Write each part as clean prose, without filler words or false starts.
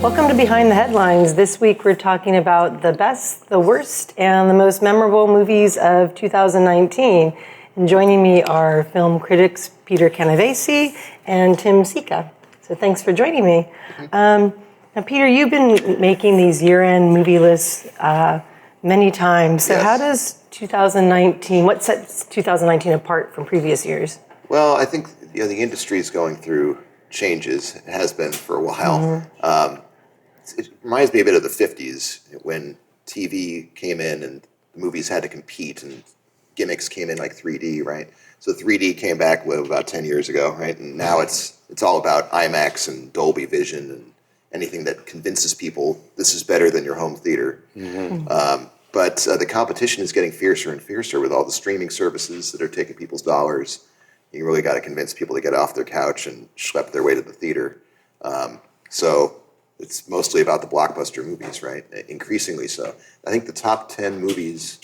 Welcome to Behind the Headlines. This week we're talking about the best, the worst, and the most memorable movies of 2019. And joining me are film critics Peter Canavesi and Tim Sika. So thanks for joining me. Now, Peter, you've been making these year-end movie lists many times. So how does 2019, what sets 2019 apart from previous years? Well, I think the industry is going through changes. It has been for a while. It reminds me a bit of the 50s when TV came in and movies had to compete and gimmicks came in like 3D, right? So 3D came back about 10 years ago, right? And now it's all about IMAX and Dolby Vision and anything that convinces people this is better than your home theater. But the competition is getting fiercer and fiercer with all the streaming services that are taking people's dollars. You really got to convince people to get off their couch and schlep their way to the theater. So it's mostly about the blockbuster movies, right? Increasingly so. I think the top 10 movies,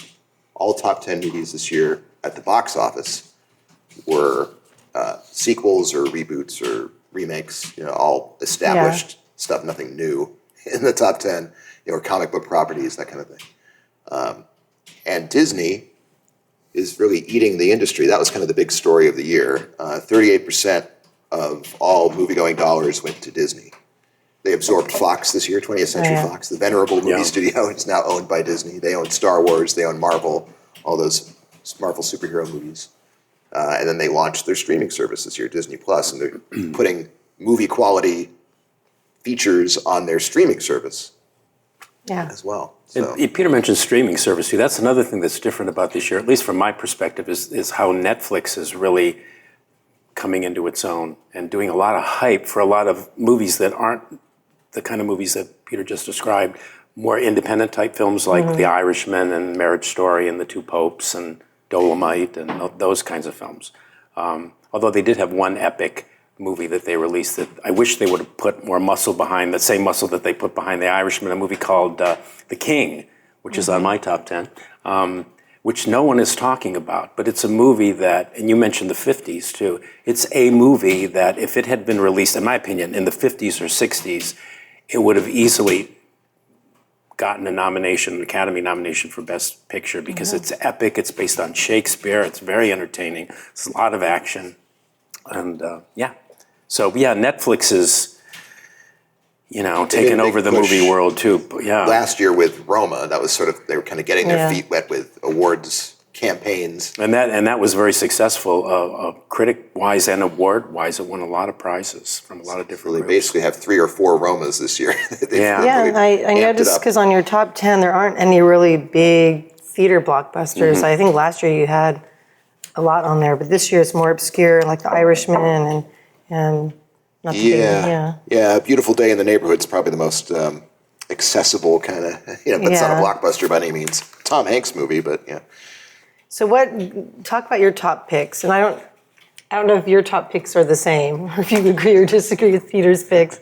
all top 10 movies this year at the box office were sequels or reboots or remakes, all established stuff, nothing new in the top 10, or comic book properties, that kind of thing. And Disney is really eating the industry. That was kind of the big story of the year. 38% of all movie-going dollars went to Disney. They absorbed Fox this year, 20th Century Fox, the venerable movie studio. It's now owned by Disney. They own Star Wars, they own Marvel, all those Marvel superhero movies. And then they launched their streaming service this year, Disney Plus, and they're putting movie-quality features on their streaming service as well. So. Peter mentioned streaming service too. That's another thing that's different about this year, at least from my perspective, is how Netflix is really coming into its own and doing a lot of hype for a lot of movies that aren't the kind of movies that Peter just described, more independent type films like The Irishman and Marriage Story and The Two Popes and Dolomite and those kinds of films. Although they did have one epic movie that they released that I wish they would have put more muscle behind, the same muscle that they put behind The Irishman, a movie called The King, which is on my top 10, which no one is talking about. But it's a movie that, and you mentioned the 50s too, it's a movie that if it had been released, in my opinion, in the 50s or 60s, it would have easily gotten a nomination, an Academy nomination for Best Picture because it's epic, it's based on Shakespeare, it's very entertaining, it's a lot of action. And So Netflix is, taking over the movie world too. Last year with Roma, that was they were kind of getting their feet wet with awards campaigns. And that was very successful, critic-wise and award-wise. It won a lot of prizes from a lot of different groups. They basically have 3 or 4 Romas this year. And I noticed because on your top 10, there aren't any really big theater blockbusters. I think last year you had a lot on there, but this year it's more obscure, like The Irishman and not the big, A Beautiful Day in the Neighborhood is probably the most accessible kind of, but it's not a blockbuster by any means. Tom Hanks movie, but So talk about your top picks, and I don't know if your top picks are the same, or if you agree or disagree with Peter's picks.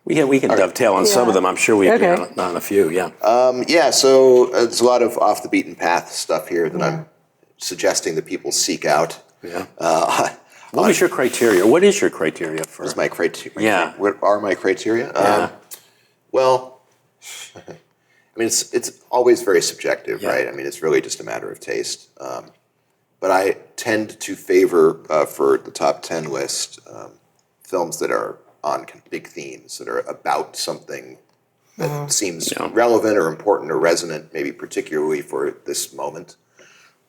We can dovetail on some of them. I'm sure we agree on a few, so there's a lot of off the beaten path stuff here that I'm suggesting that people seek out. What was your criteria? What is your criteria for? What is my criteria? What are my criteria? Well, I mean, it's always very subjective, right? I mean, it's really just a matter of taste. But I tend to favor, for the top 10 list, films that are on big themes, that are about something that seems relevant or important or resonant, maybe particularly for this moment.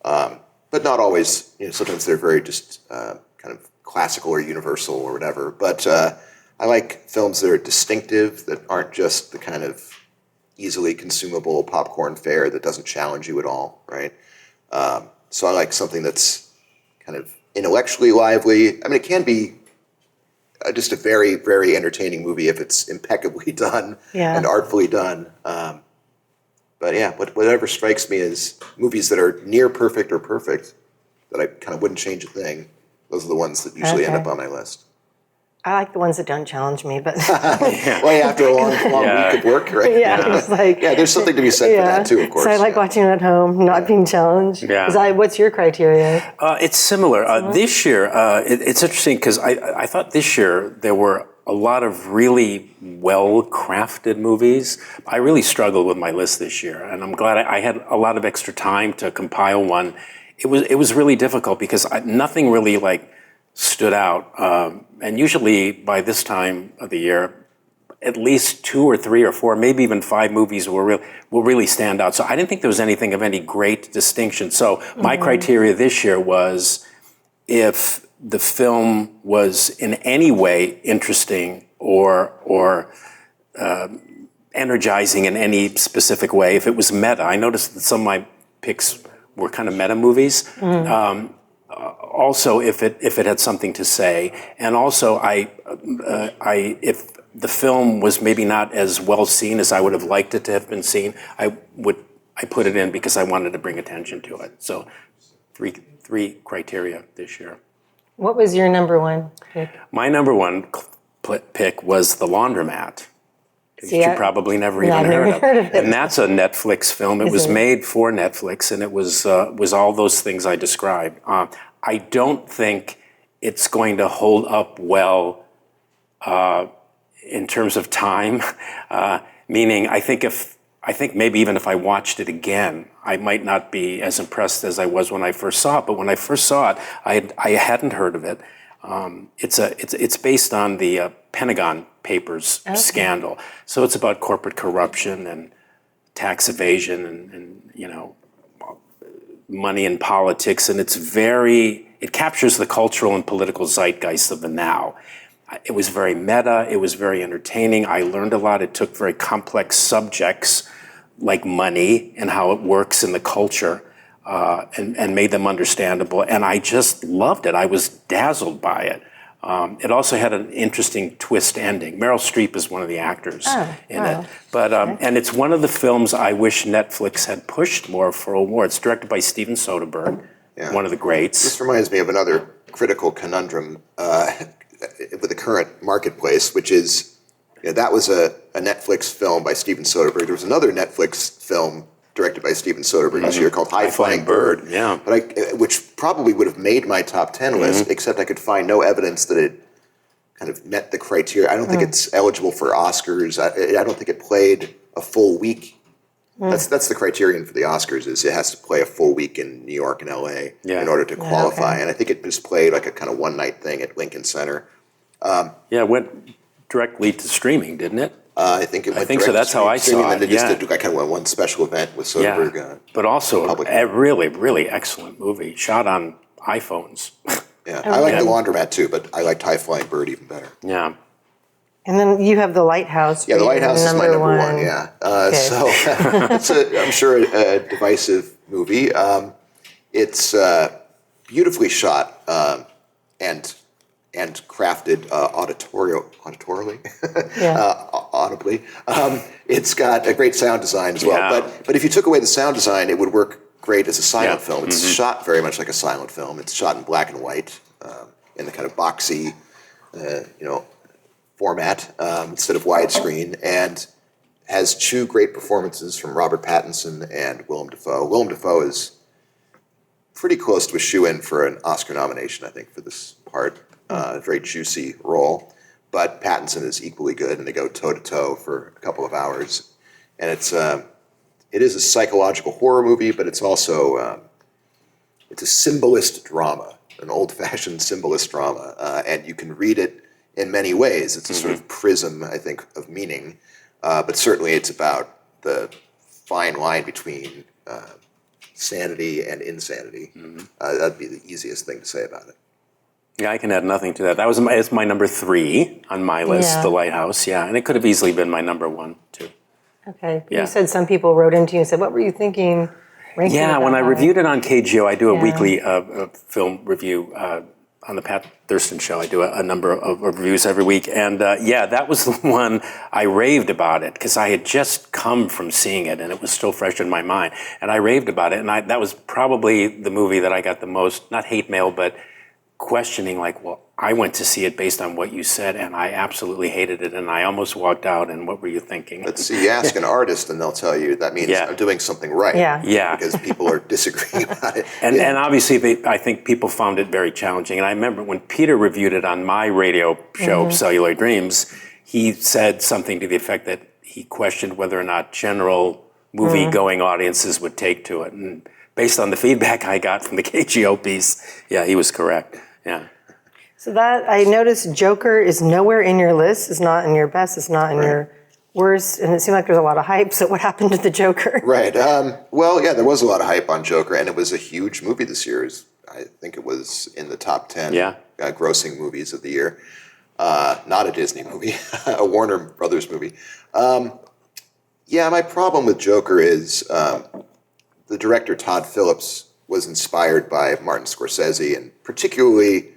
But not always, sometimes they're very just kind of classical or universal or whatever. But I like films that are distinctive, that aren't just the kind of easily consumable popcorn fare that doesn't challenge you at all, right? So I like something that's kind of intellectually lively. I mean, it can be just a very, very entertaining movie if it's impeccably done and artfully done. But whatever strikes me as movies that are near perfect or perfect, that I kind of wouldn't change a thing, those are the ones that usually end up on my list. I like the ones that don't challenge me, but Well, after a long Yeah. week of work, right? it's like There's something to be said for that too, of course. So I like watching it at home, not being challenged. Yeah. What's your criteria? It's similar. This year, it's interesting because I thought this year there were a lot of really well-crafted movies. I really struggled with my list this year, and I'm glad I had a lot of extra time to compile one. It was really difficult because nothing really stood out. And usually by this time of the year, at least 2 or 3 or 4, maybe even 5 movies will really stand out. So I didn't think there was anything of any great distinction. So my criteria this year was if the film was in any way interesting or energizing in any specific way, if it was meta. I noticed that some of my picks were kind of meta movies. Also, if it had something to say, and also if the film was maybe not as well seen as I would have liked it to have been seen, I put it in because I wanted to bring attention to it. So, three criteria this year. What was your number one pick? My number one pick was The Laundromat. You probably never even heard of it. And that's a Netflix film. It was made for Netflix, and it was all those things I described. I don't think it's going to hold up well in terms of time. Meaning, I think maybe even if I watched it again, I might not be as impressed as I was when I first saw it. But when I first saw it, I hadn't heard of it. It's based on the Pentagon Papers scandal. So it's about corporate corruption and tax evasion and money in politics, and it captures the cultural and political zeitgeist of the now. It was very meta, it was very entertaining, I learned a lot. It took very complex subjects like money and how it works in the culture and made them understandable, and I just loved it. I was dazzled by it. It also had an interesting twist ending. Meryl Streep is one of the actors in it. But and it's one of the films I wish Netflix had pushed more for awards. Directed by Steven Soderbergh, one of the greats. This reminds me of another critical conundrum with the current marketplace, which is that was a Netflix film by Steven Soderbergh. There was another Netflix film directed by Steven Soderbergh this year called High Flying Bird, but which probably would have made my top 10 list, except I could find no evidence that it kind of met the criteria. I don't think it's eligible for Oscars. I don't think it played a full week. That's the criterion for the Oscars, is it has to play a full week in New York and LA in order to qualify. And I think it just played like a kind of one-night thing at Lincoln Center. It went directly to streaming, didn't it? I think it went direct so. That's how I saw it. And they just did kind of one special event with Soderbergh. But also a really, really excellent movie, shot on iPhones. I like The Laundromat too, but I liked High Flying Bird even better. Yeah. And then you have The Lighthouse. Yeah, The Lighthouse is my number one. So it's I'm sure a divisive movie. It's beautifully shot and crafted auditorily, audibly. It's got a great sound design as well. But if you took away the sound design, it would work great as a silent film. It's shot very much like a silent film. It's shot in black and white in the kind of boxy, format instead of widescreen, and has 2 great performances from Robert Pattinson and Willem Dafoe. Willem Dafoe is pretty close to a shoe-in for an Oscar nomination, I think, for this part. A very juicy role, but Pattinson is equally good, and they go toe-to-toe for a couple of hours. And it is a psychological horror movie, but it's also it's a symbolist drama, an old-fashioned symbolist drama, and you can read it in many ways. It's a sort of prism, I think, of meaning, but certainly it's about the fine line between sanity and insanity. That'd be the easiest thing to say about it. Yeah, I can add nothing to that. It's my number 3 on my list, The Lighthouse. Yeah, and it could have easily been my number 1 too. Okay. You said some people wrote into you and said, "What were you thinking?" When I reviewed it on KGO, I do a weekly film review on the Pat Thurston show. I do a number of reviews every week, and that was the one I raved about it because I had just come from seeing it, and it was still fresh in my mind, and I raved about it, and that was probably the movie that I got the most, not hate mail, but questioning, like, well, I went to see it based on what you said, and I absolutely hated it, and I almost walked out, and what were you thinking? Let's see, you ask an artist, and they'll tell you that means I'm doing something right. Yeah. Because people are disagreeing about it. And obviously, I think people found it very challenging. And I remember when Peter reviewed it on my radio show, Cellular Dreams, he said something to the effect that he questioned whether or not general movie-going audiences would take to it. And based on the feedback I got from the KGO piece, yeah, he was correct. Yeah. So that, I noticed Joker is nowhere in your list, is not in your best, it's not in your worst, and it seemed like there's a lot of hype, so what happened to the Joker? Right. Well, yeah, there was a lot of hype on Joker, and it was a huge movie this year. I think it was in the top 10 grossing movies of the year. Not a Disney movie, a Warner Brothers movie. Yeah, my problem with Joker is the director, Todd Phillips, was inspired by Martin Scorsese, and particularly,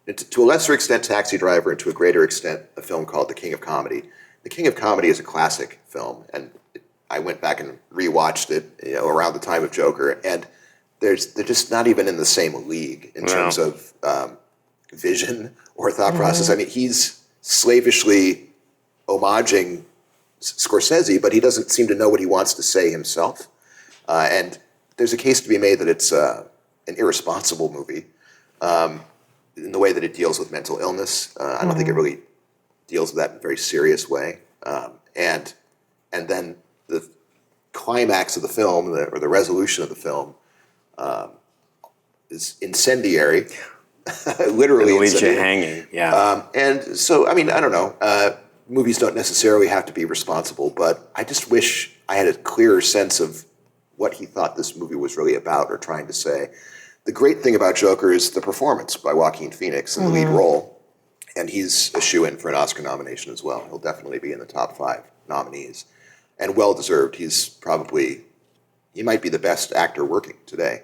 to a lesser extent, Taxi Driver, and to a greater extent, a film called The King of Comedy. The King of Comedy is a classic film, and I went back and rewatched it around the time of Joker, and they're just not even in the same league in terms of vision or thought process. I mean, he's slavishly homaging Scorsese, but he doesn't seem to know what he wants to say himself. And there's a case to be made that it's an irresponsible movie in the way that it deals with mental illness. I don't think it really deals with that in a very serious way. And then the climax of the film, or the resolution of the film, is incendiary, literally It leaves you incendiary. hanging, And so, I mean, I don't know. Movies don't necessarily have to be responsible, but I just wish I had a clearer sense of what he thought this movie was really about or trying to say. The great thing about Joker is the performance by Joaquin Phoenix in the lead role, and he's a shoo-in for an Oscar nomination as well. He'll definitely be in the top 5 nominees, and well-deserved. He might be the best actor working today.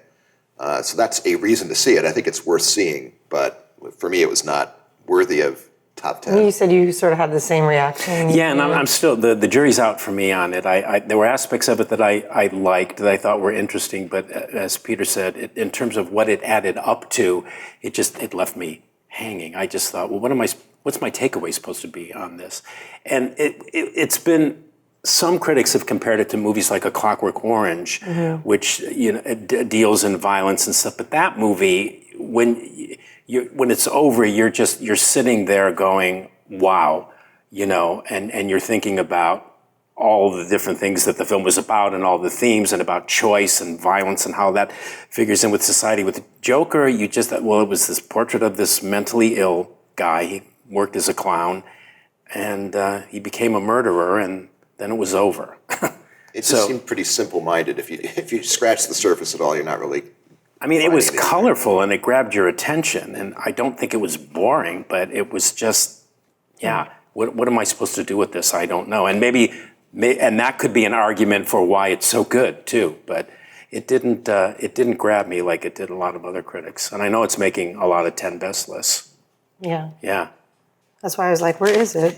So that's a reason to see it. I think it's worth seeing, but for me, it was not worthy of top 10. You said you sort of had the same reaction. Yeah, and I'm still, the jury's out for me on it. There were aspects of it that I liked, that I thought were interesting, but as Peter said, in terms of what it added up to, it left me hanging. I just thought, well, what's my takeaway supposed to be on this? And it's been, some critics have compared it to movies like A Clockwork Orange, which deals in violence and stuff. But that movie, when it's over, you're sitting there going, wow, and you're thinking about all the different things that the film was about, and all the themes, and about choice and violence and how that figures in with society. With Joker, it was this portrait of this mentally ill guy. He worked as a clown, and he became a murderer, and then it was over. It just seemed pretty simple-minded. If you scratch the surface at all, you're not really. I mean, it was colorful and it grabbed your attention, and I don't think it was boring, but it was just, what am I supposed to do with this? I don't know. And and that could be an argument for why it's so good too, but it didn't grab me like it did a lot of other critics. And I know it's making a lot of 10 best lists. Yeah. Yeah. That's why I was like, where is it?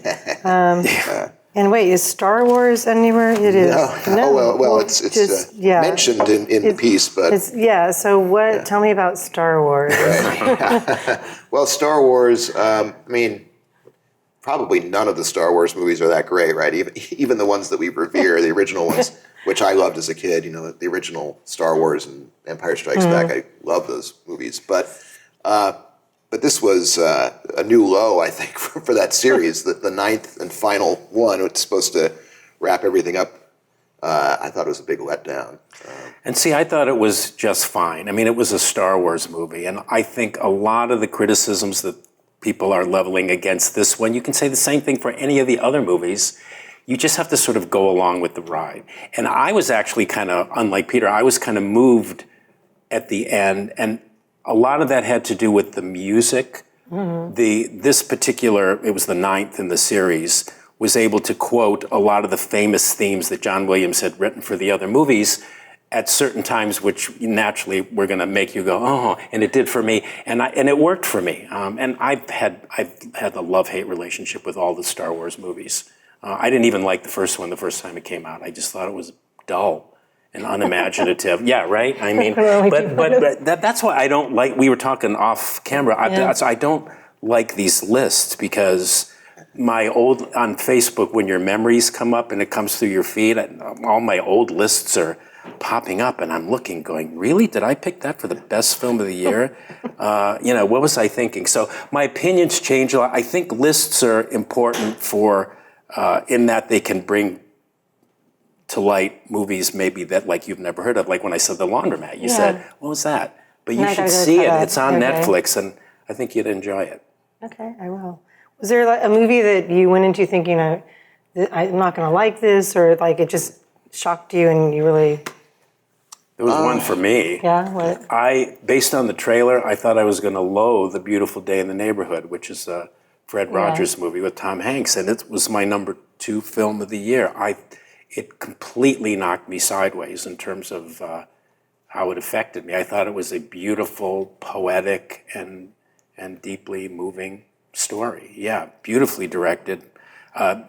And wait, is Star Wars anywhere? It is. No. Well, it's just, mentioned in the piece, but So what? Tell me about Star Wars. Right. Well, Star Wars. I mean, probably none of the Star Wars movies are that great, right? Even the ones that we revere, the original ones, which I loved as a kid. The original Star Wars and Empire Strikes Back. I love those movies, But this was a new low, I think, for that series. The ninth and final one, it's supposed to wrap everything up. I thought it was a big letdown. And see, I thought it was just fine. I mean, it was a Star Wars movie, and I think a lot of the criticisms that people are leveling against this one, you can say the same thing for any of the other movies. You just have to sort of go along with the ride. And I was actually kind of, unlike Peter, I was kind of moved at the end, and a lot of that had to do with the music. This particular, it was the ninth in the series, was able to quote a lot of the famous themes that John Williams had written for the other movies at certain times, which naturally were going to make you go, oh, and it did for me, and it worked for me. And I've had a love-hate relationship with all the Star Wars movies. I didn't even like the first one the first time it came out. I just thought it was dull. and unimaginative. Yeah, right? I mean, Definitely but that's why I don't like, we were talking off camera, I don't like these lists because on Facebook, when your memories come up and it comes through your feed, all my old lists are popping up and I'm looking going, really? Did I pick that for the best film of the year? What was I thinking? So my opinions change a lot. I think lists are important in that they can bring to light movies maybe that like you've never heard of. Like when I said The Laundromat, you said, what was that? But you should see it. It's on Netflix and I think you'd enjoy it. Okay, I will. Was there like a movie that you went into thinking, I'm not going to like this, or like it just shocked you and you really... There was one for me. Yeah, what? Based on the trailer, I thought I was going to loathe A Beautiful Day in the Neighborhood, which is a Fred Rogers movie with Tom Hanks, and it was my number 2 film of the year. It completely knocked me sideways in terms of how it affected me. I thought it was a beautiful, poetic, and deeply moving story. Yeah, beautifully directed. I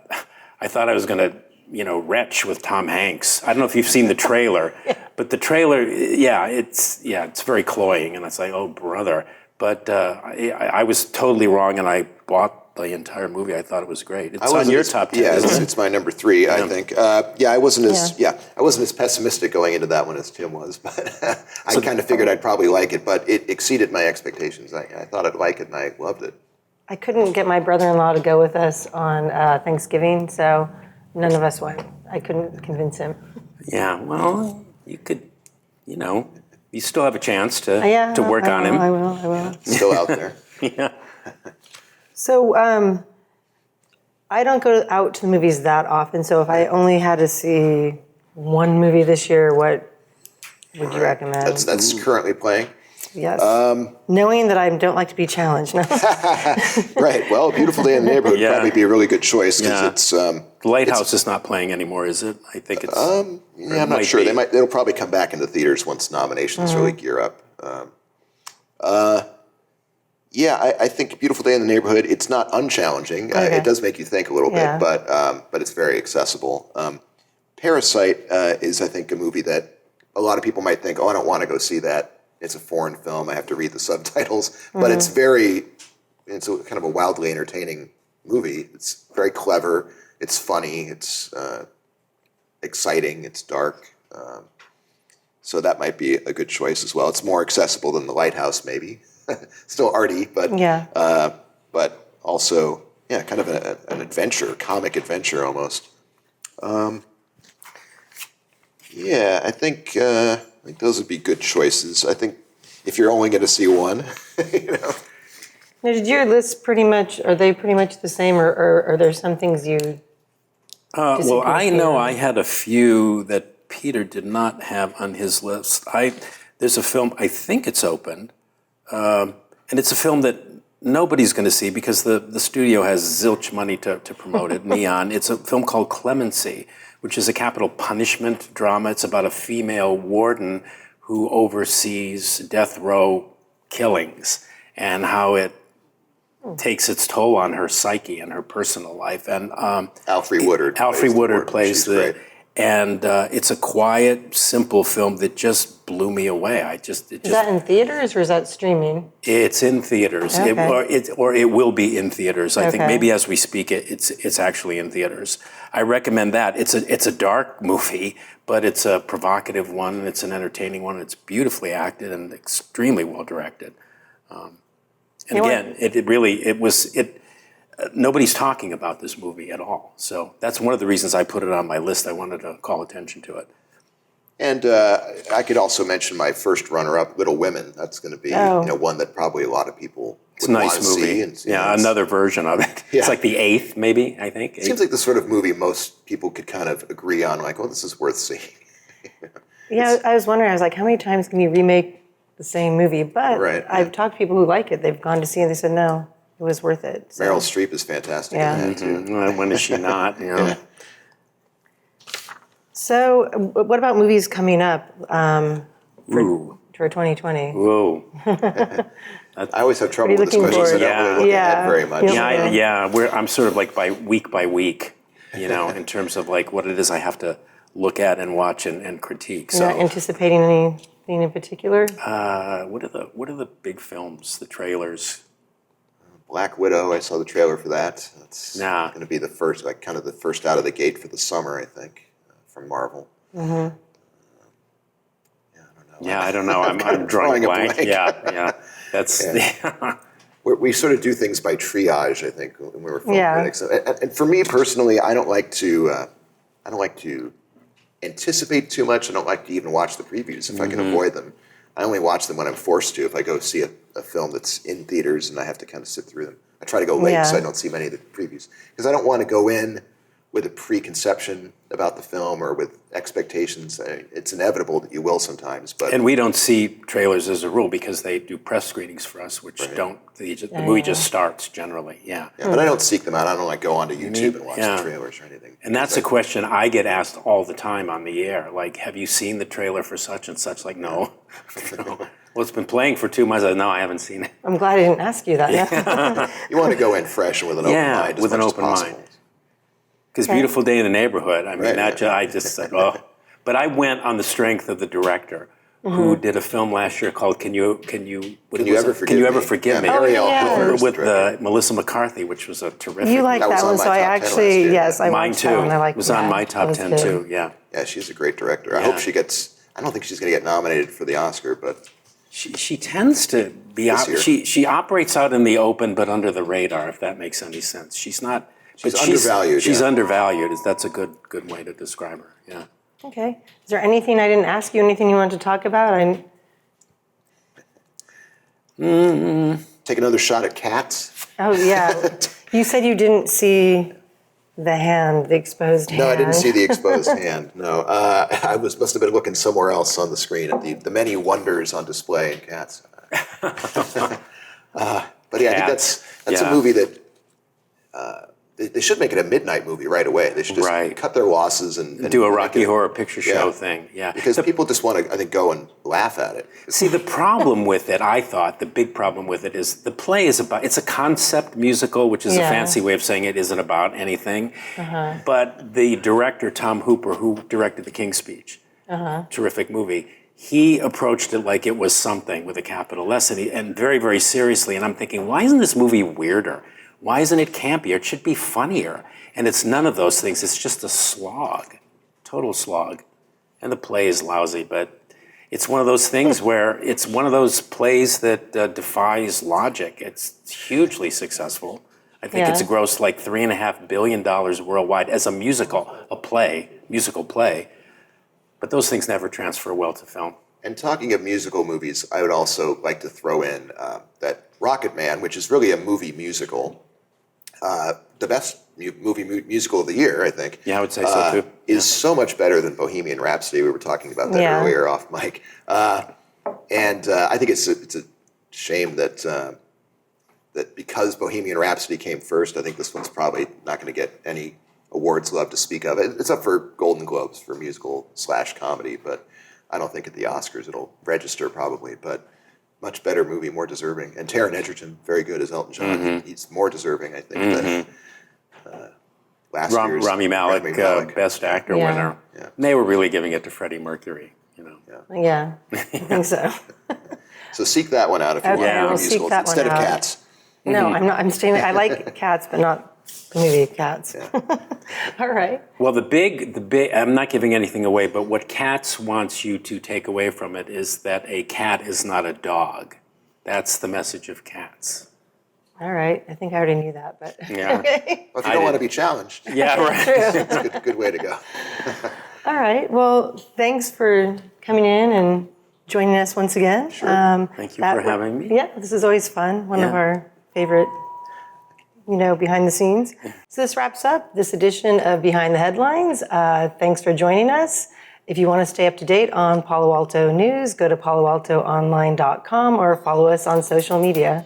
thought I was going to, retch with Tom Hanks. I don't know if you've seen the trailer, but the trailer, it's very cloying, and it's like, oh brother. But I was totally wrong, and I bought the entire movie. I thought it was great. It's on your top 10. Yeah, it's my number 3, I think. I wasn't as pessimistic going into that one as Tim was, but I kind of figured I'd probably like it, but it exceeded my expectations. I thought I'd like it, and I loved it. I couldn't get my brother-in-law to go with us on Thanksgiving, so none of us went. I couldn't convince him. Yeah, well, you could, you still have a chance to work on him. I will. Still out there. Yeah. So I don't go out to the movies that often, so if I only had to see one movie this year, what would you recommend? That's currently playing? Yes. Knowing that I don't like to be challenged. No. Right. Well, Beautiful Day in the Neighborhood would probably be a really good choice because it's... The Lighthouse is not playing anymore, is it? I think it's... I'm not sure. It'll probably come back into theaters once nominations really gear up. I think Beautiful Day in the Neighborhood, it's not unchallenging. Okay. It does make you think a little bit, but it's very accessible. Parasite is, I think, a movie that a lot of people might think, I don't want to go see that. It's a foreign film. I have to read the subtitles. But it's kind of a wildly entertaining movie. It's very clever. It's funny. It's exciting. It's dark. So that might be a good choice as well. It's more accessible than The Lighthouse, maybe. Still arty, but also, kind of an adventure, comic adventure almost. I think those would be good choices. I think if you're only going to see one, Now, did your list are they pretty much the same, or are there some things you well, I know I had a few that Peter did not have on his list. There's a film, I think it's opened, and it's a film that nobody's going to see because the studio has zilch money to promote it, Neon. It's a film called Clemency, which is a capital punishment drama. It's about a female warden who oversees death row killings and how it takes its toll on her psyche and her personal life. And Alfre Woodard plays the... And it's a quiet, simple film that just blew me away. Is that in theaters or is that streaming? It's in theaters, Okay. or it will be in theaters. I think maybe as we speak, it's actually in theaters. I recommend that. It's a dark movie, but it's a provocative one, and it's an entertaining one. It's beautifully acted and extremely well directed. Nobody's talking about this movie at all. So that's one of the reasons I put it on my list. I wanted to call attention to it. And I could also mention my first runner-up, Little Women. That's going to be one that probably a lot of people would want to see. It's a nice movie. Another version of it. Yeah. It's like the 8th, maybe, I think. It seems like the sort of movie most people could kind of agree on, like, this is worth seeing. I was wondering, how many times can you remake the same movie? But I've talked to people who like it. They've gone to see it and they said, no, it was worth it. So. Meryl Streep is fantastic in that, too. When is she not? So, what about movies coming up for 2020? Whoa. I always have trouble with this question. I don't really look ahead very much. I'm sort of like by week, in terms of like what it is I have to look at and watch and critique. You're not anticipating anything in particular? What are the big films? The trailers? Black Widow, I saw the trailer for that. That's Nah. going to be the first, like kind of the first out of the gate for the summer, I think, from Marvel. Mm-hmm. Yeah, I don't know. I'm drawing a blank. Yeah. That's we sort of do things by triage, I think, when we're film critics. And for me personally, I don't like to anticipate too much. I don't like to even watch the previews if I can avoid them. I only watch them when I'm forced to. If I go see a film that's in theaters and I have to kind of sit through them, I try to go late so I don't see many of the previews, because I don't want to go in with a preconception about the film or with expectations. It's inevitable that you will sometimes, and we don't see trailers as a rule because they do press screenings for us, which don't. The movie just starts generally. Yeah, but I don't seek them out. I don't like go onto YouTube and watch the trailers or anything. And that's a question I get asked all the time on the air. Like, have you seen the trailer for such and such? Like, no. Well, it's been playing for 2 months. No, I haven't seen it. I'm glad I didn't ask you that. You want to go in fresh and with an open mind. With an open mind. Because Beautiful Day in the Neighborhood, I mean, I just said, oh. But I went on the strength of the director, who did a film last year called Can You Ever Forgive Me? With Melissa McCarthy, which was a terrific. You like that one, so I actually, I mine too. It was on my top 10 too. Yeah. Yeah, she's a great director. I hope she gets. I don't think she's going to get nominated for the Oscar, but she tends to be. She operates out in the open, but under the radar. If that makes any sense, she's not. She's undervalued. She's undervalued. That's a good way to describe her. Yeah. Okay. Is there anything I didn't ask you? Anything you wanted to talk about? Take another shot at Cats. Oh yeah. You said you didn't see the exposed hand. No, I didn't see the exposed hand. No, I must have been looking somewhere else on the screen at the many wonders on display in Cats. But yeah, I think that's a movie that. They should make it a midnight movie right away. They should just cut their losses and do a Rocky Horror Picture Show thing. Yeah, because people just want to, I think, go and laugh at it. See, the problem with it, I thought, the big problem with it is the play is it's a concept musical, which is a fancy way of saying it isn't about anything. But the director, Tom Hooper, who directed The King's Speech, terrific movie, he approached it like it was something with a capital S, and very, very seriously. And I'm thinking, why isn't this movie weirder? Why isn't it campier? It should be funnier. And it's none of those things. It's just a slog, total slog. And the play is lousy, but it's one of those things where it's one of those plays that defies logic. It's hugely successful. I think it's grossed like $3.5 billion worldwide as a musical play. But those things never transfer well to film. And talking of musical movies, I would also like to throw in that Rocket Man, which is really a movie musical, the best musical of the year, I think. Yeah, I would say so too. Is so much better than Bohemian Rhapsody. We were talking about that earlier off mic. And I think it's a shame that because Bohemian Rhapsody came first, I think this one's probably not going to get any awards love to speak of. It's up for Golden Globes for musical/comedy, but I don't think at the Oscars it'll register probably. But much better movie, more deserving. And Taron Egerton, very good as Elton John. He's more deserving, I think, than last year's Rami Malek. Best Actor winner. Yeah. And they were really giving it to Freddie Mercury, you know. Yeah, I think so. So seek that one out if you want a musical instead of Cats. No, I'm not. I'm staying. I like Cats, but not the movie Cats. All right. Well, the big. I'm not giving anything away, but what Cats wants you to take away from it is that a cat is not a dog. That's the message of Cats. All right. I think I already knew that, but okay. Well, if you don't want to be challenged, right. It's a good way to go. All right. Well, thanks for coming in and joining us once again. Sure. Thank you for having me. Yeah, this is always fun. One of our favorite, behind the scenes. So this wraps up this edition of Behind the Headlines. Thanks for joining us. If you want to stay up to date on Palo Alto news, go to paloaltoonline.com or follow us on social media.